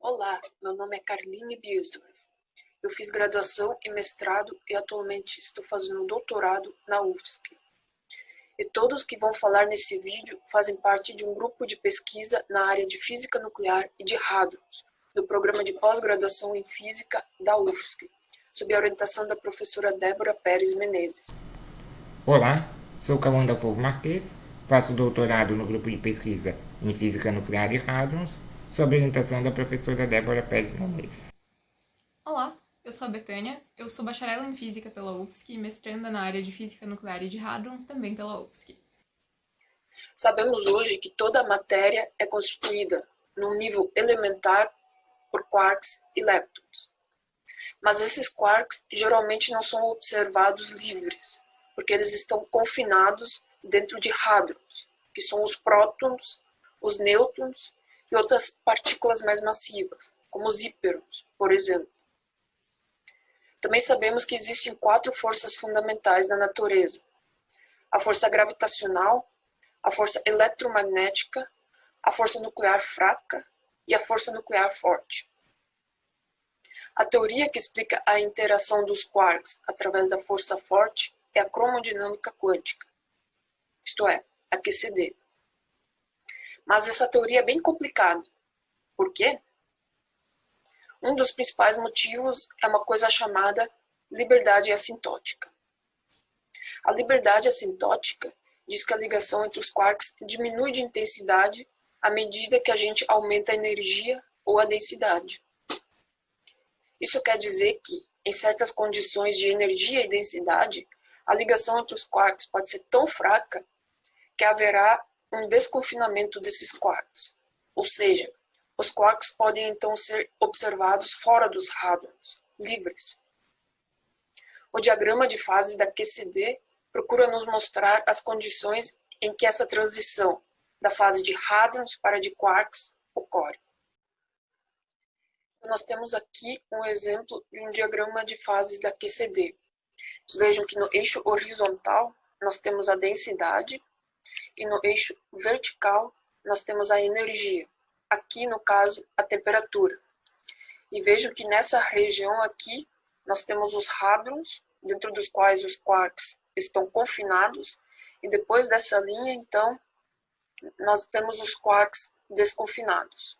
Olá, meu nome é Carline Biesdorf. Eu fiz graduação e mestrado e atualmente estou fazendo doutorado na UFSC. E todos que vão falar nesse vídeo fazem parte de um grupo de pesquisa na área de física nuclear e de hadrons, do programa de pós-graduação em física da UFSC, sob a orientação da professora Débora Pérez Menezes. Olá, sou Cauã da Fogo Marques, faço doutorado no grupo de pesquisa em Física Nuclear e Hadrons, sob orientação da professora Débora Pérez Menezes. Olá, eu sou a Betânia, eu sou bacharel em Física pela UFSC e mestranda na área de Física Nuclear e de Hadrons também pela UFSC. Sabemos hoje que toda a matéria é constituída, num nível elementar, por quarks e leptons. Mas esses quarks geralmente não são observados livres, porque eles estão confinados dentro de hadrons, que são os prótons, os nêutrons e outras partículas mais massivas, como os híperons, por exemplo. Também sabemos que existem 4 forças fundamentais na natureza: a força gravitacional, a força eletromagnética, a força nuclear fraca e a força nuclear forte. A teoria que explica a interação dos quarks através da força forte é a cromodinâmica quântica, isto é, a QCD. Mas essa teoria é bem complicada. Por quê? Um dos principais motivos é uma coisa chamada liberdade assintótica. A liberdade assintótica diz que a ligação entre os quarks diminui de intensidade à medida que a gente aumenta a energia ou a densidade. Isso quer dizer que, em certas condições de energia e densidade, a ligação entre os quarks pode ser tão fraca que haverá um desconfinamento desses quarks. Ou seja, os quarks podem então ser observados fora dos hadrons, livres. O diagrama de fases da QCD procura nos mostrar as condições em que essa transição da fase de hadrons para de quarks ocorre. Nós temos aqui um exemplo de um diagrama de fases da QCD. Vejam que no eixo horizontal nós temos a densidade e no eixo vertical nós temos a energia. Aqui, no caso, a temperatura. E vejam que nessa região aqui nós temos os hadrons, dentro dos quais os quarks estão confinados, e depois dessa linha, então, nós temos os quarks desconfinados.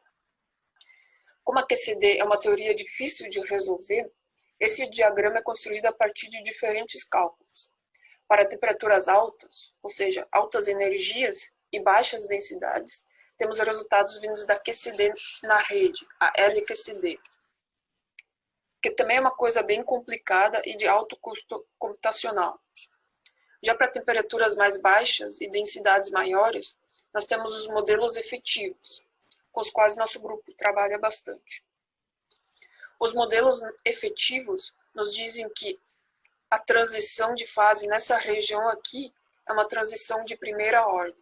Como a QCD é uma teoria difícil de resolver, esse diagrama é construído a partir de diferentes cálculos. Para temperaturas altas, ou seja, altas energias e baixas densidades, temos resultados vindos da QCD na rede, a LQCD, que também é uma coisa bem complicada e de alto custo computacional. Já para temperaturas mais baixas e densidades maiores, nós temos os modelos efetivos, com os quais nosso grupo trabalha bastante. Os modelos efetivos nos dizem que a transição de fase nessa região aqui é uma transição de primeira ordem.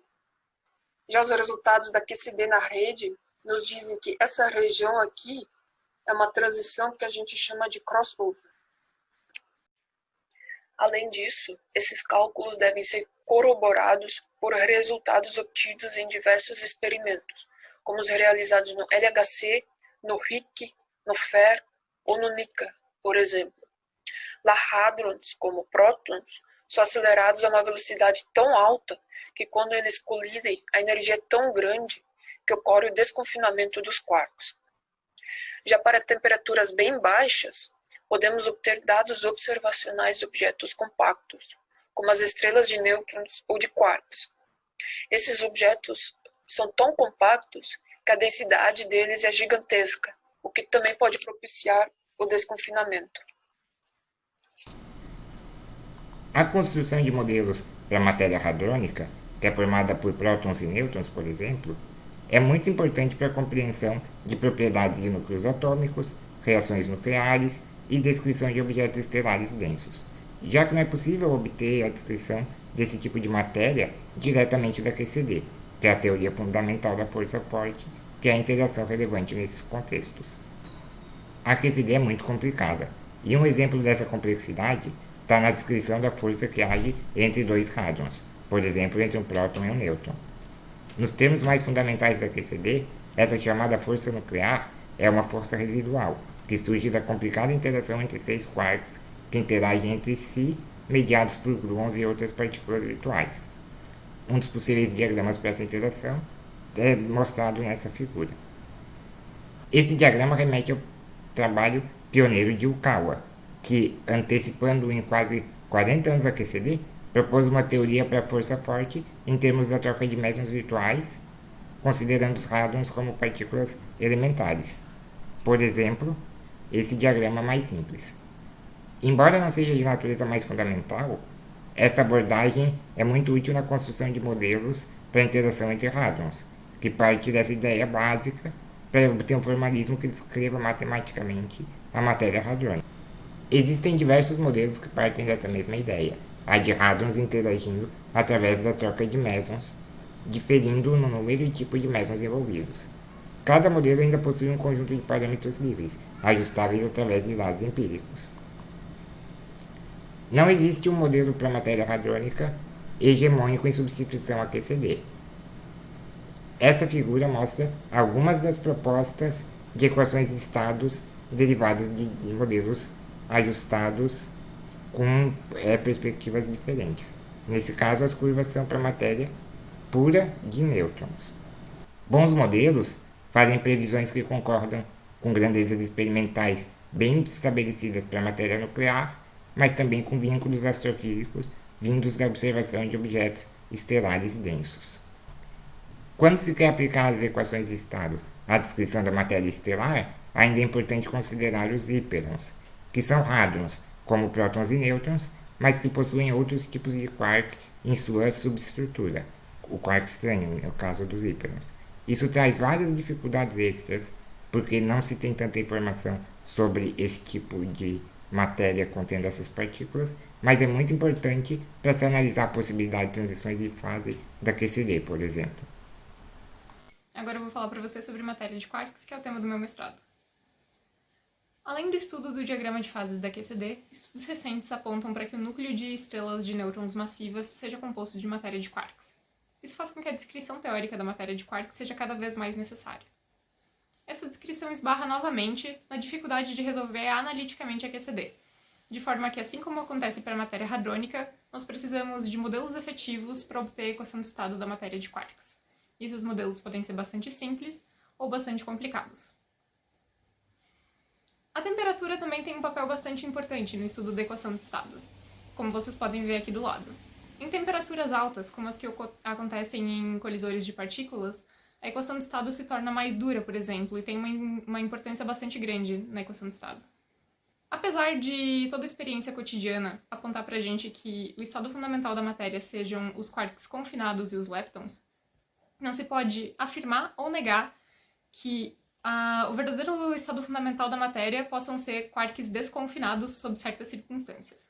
Já os resultados da QCD na rede nos dizem que essa região aqui é uma transição que a gente chama de crossover. Além disso, esses cálculos devem ser corroborados por resultados obtidos em diversos experimentos, como os realizados no LHC, no RHIC, no FER ou no NICA, por exemplo. Lá, hadrons, como prótons, são acelerados a uma velocidade tão alta que quando eles colidem, a energia é tão grande que ocorre o desconfinamento dos quarks. Já para temperaturas bem baixas, podemos obter dados observacionais de objetos compactos, como as estrelas de nêutrons ou de quarks. Esses objetos são tão compactos que a densidade deles é gigantesca, o que também pode propiciar o desconfinamento. A construção de modelos para a matéria hadrônica, que é formada por prótons e nêutrons, por exemplo, é muito importante para a compreensão de propriedades de núcleos atômicos, reações nucleares e descrição de objetos estelares densos, já que não é possível obter a descrição desse tipo de matéria diretamente da QCD, que é a teoria fundamental da força forte, que é a interação relevante nesses contextos. A QCD é muito complicada, e um exemplo dessa complexidade está na descrição da força que age entre dois hadrons, por exemplo, entre um próton e um nêutron. Nos termos mais fundamentais da QCD, essa chamada força nuclear é uma força residual, que surge da complicada interação entre 6 quarks que interagem entre si, mediados por gluons e outras partículas virtuais. Um dos possíveis diagramas para essa interação é mostrado nessa figura. Esse diagrama remete ao trabalho pioneiro de Yukawa, que, antecipando em quase 40 anos a QCD, propôs uma teoria para a força forte em termos da troca de mesons virtuais, considerando os hadrons como partículas elementares. Por exemplo, esse diagrama mais simples. Embora não seja de natureza mais fundamental, essa abordagem é muito útil na construção de modelos para a interação entre hadrons, que parte dessa ideia básica para obter um formalismo que descreva matematicamente a matéria hadrônica. Existem diversos modelos que partem dessa mesma ideia, a de hadrons interagindo através da troca de mesons, diferindo no número e tipo de mesons envolvidos. Cada modelo ainda possui um conjunto de parâmetros livres, ajustáveis através de dados empíricos. Não existe um modelo para a matéria hadrônica hegemônico em substituição a QCD. Essa figura mostra algumas das propostas de equações de estados derivadas de modelos ajustados com perspectivas diferentes. Nesse caso, as curvas são para matéria pura de nêutrons. Bons modelos fazem previsões que concordam com grandezas experimentais bem estabelecidas para a matéria nuclear, mas também com vínculos astrofísicos vindos da observação de objetos estelares densos. Quando se quer aplicar as equações de estado à descrição da matéria estelar, ainda é importante considerar os hiperons, que são hadrons, como prótons e nêutrons, mas que possuem outros tipos de quark em sua subestrutura, o quark estranho, no caso dos hiperons. Isso traz várias dificuldades extras, porque não se tem tanta informação sobre esse tipo de matéria contendo essas partículas, mas é muito importante para se analisar a possibilidade de transições de fase da QCD, por exemplo. Agora eu vou falar para você sobre matéria de quarks, que é o tema do meu mestrado. Além do estudo do diagrama de fases da QCD, estudos recentes apontam para que o núcleo de estrelas de nêutrons massivas seja composto de matéria de quarks. Isso faz com que a descrição teórica da matéria de quarks seja cada vez mais necessária. Essa descrição esbarra novamente na dificuldade de resolver analiticamente a QCD, de forma que, assim como acontece para a matéria hadrônica, nós precisamos de modelos efetivos para obter a equação de estado da matéria de quarks. E esses modelos podem ser bastante simples ou bastante complicados. A temperatura também tem um papel bastante importante no estudo da equação de estado, como vocês podem ver aqui do lado. Em temperaturas altas, como as que acontecem em colisores de partículas, a equação de estado se torna mais dura, por exemplo, e tem uma importância bastante grande na equação de estado. Apesar de toda a experiência cotidiana apontar pra gente que o estado fundamental da matéria sejam os quarks confinados e os leptons, não se pode afirmar ou negar que o verdadeiro estado fundamental da matéria possam ser quarks desconfinados sob certas circunstâncias.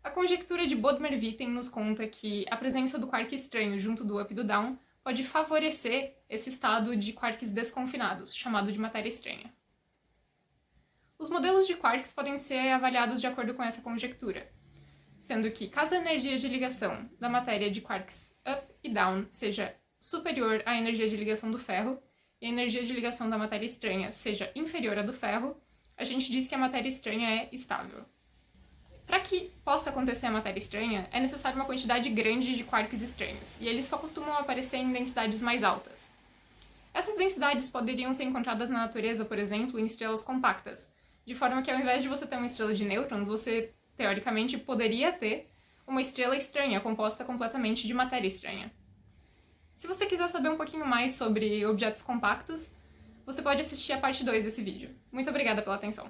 A conjectura de Bodmer-Witten nos conta que a presença do quark estranho junto do up e do down pode favorecer esse estado de quarks desconfinados, chamado de matéria estranha. Os modelos de quarks podem ser avaliados de acordo com essa conjectura, sendo que, caso a energia de ligação da matéria de quarks up e down seja superior à energia de ligação do ferro, e a energia de ligação da matéria estranha seja inferior à do ferro, a gente diz que a matéria estranha é estável. Para que possa acontecer a matéria estranha, é necessária uma quantidade grande de quarks estranhos, e eles só costumam aparecer em densidades mais altas. Essas densidades poderiam ser encontradas na natureza, por exemplo, em estrelas compactas, de forma que ao invés de você ter uma estrela de nêutrons, você, teoricamente, poderia ter uma estrela estranha, composta completamente de matéria estranha. Se você quiser saber um pouquinho mais sobre objetos compactos, você pode assistir a parte 2 desse vídeo. Muito obrigada pela atenção.